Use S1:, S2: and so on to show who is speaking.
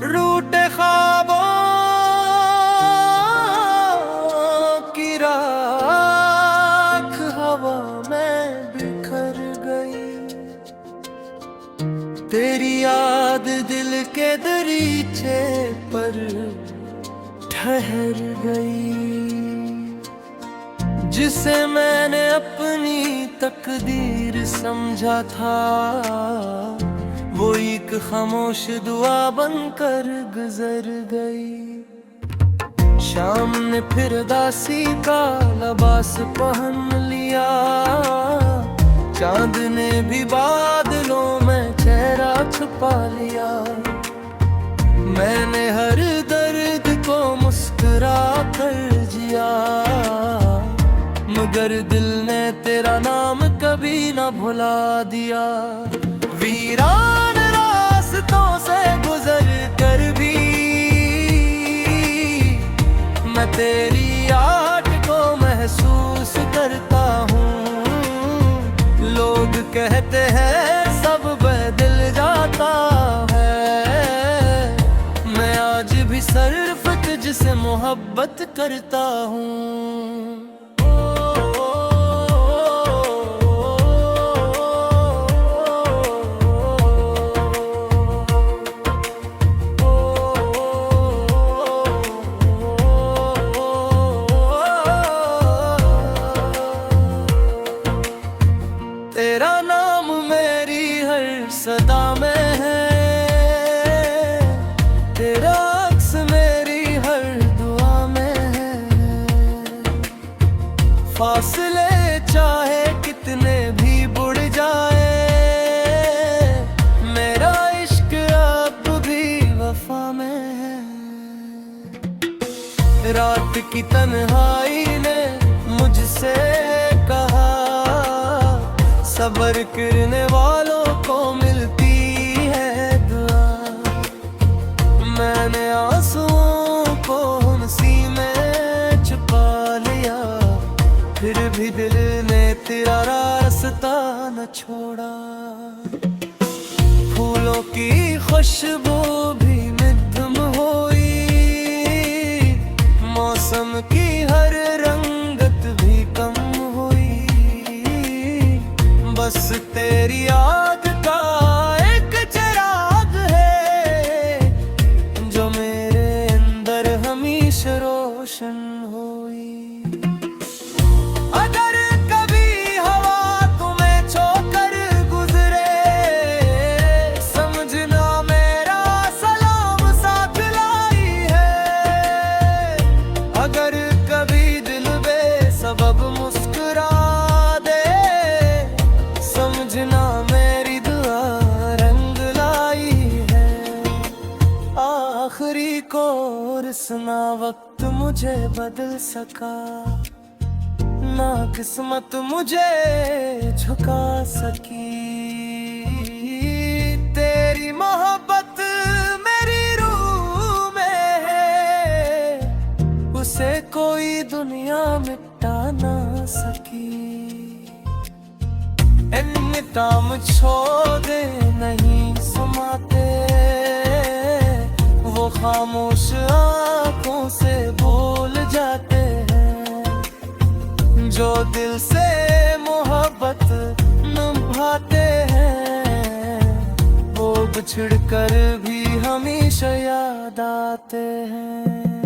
S1: रूठे ख्वाबों की राख हवा में बिखर गई, तेरी याद दिल के दरीचे पर ठहर गई। जिसे मैंने अपनी तकदीर समझा था, वो एक खामोश दुआ बनकर गुजर गई। शाम ने फिर दासी का लिबास पहन लिया, चांद ने भी बादलों में चेहरा छुपा लिया। मैंने हर दर्द को मुस्कुरा कर जिया, मगर दिल ने तेरा नाम कभी ना भुला दिया। वीरान रास्तों से गुजर कर भी मैं तेरी आहट को महसूस करता हूँ। लोग कहते हैं सब बदल जाता है, मैं आज भी सिर्फ तुझसे मोहब्बत करता हूँ। तेरा नाम मेरी हर सदा में है, तेरा अक्स मेरी हर दुआ में है। फासले चाहे कितने भी बुढ़ जाए, मेरा इश्क अब भी वफा में है। रात की तन्हाई ने मुझसे कहा, सब्र करने वालों को मिलती है दुआ। मैंने आंसुओं को हंसी में छुपा लिया, फिर भी दिल ने तेरा रास्ता न छोड़ा। फूलों की खुशबू भी मध्यम हुई, मौसम की हर रंगत भी कम हुई। बस तेरी याद का एक चिराग है, जो मेरे अंदर हमेशा रोशन हुई। अगर कभी हवा तुम्हें छोकर गुजरे, समझना मेरा सलाम साथ लाई है। अगर कभी दिल बेसबब मुस्कुरा दे, समझना मेरी दुआ रंग लाई है। आखिरी कोर्स ना वक्त मुझे बदल सका, ना किस्मत मुझे झुका सकी। तेरी मोहब्बत मेरी रूह में है, उसे कोई दुनिया मिटा ना सकी। ताम छोड़े नहीं सुनाते, वो खामोश आंखों से बोल जाते हैं। जो दिल से मोहब्बत निभाते हैं, वो बिछड़ कर भी हमेशा याद आते हैं।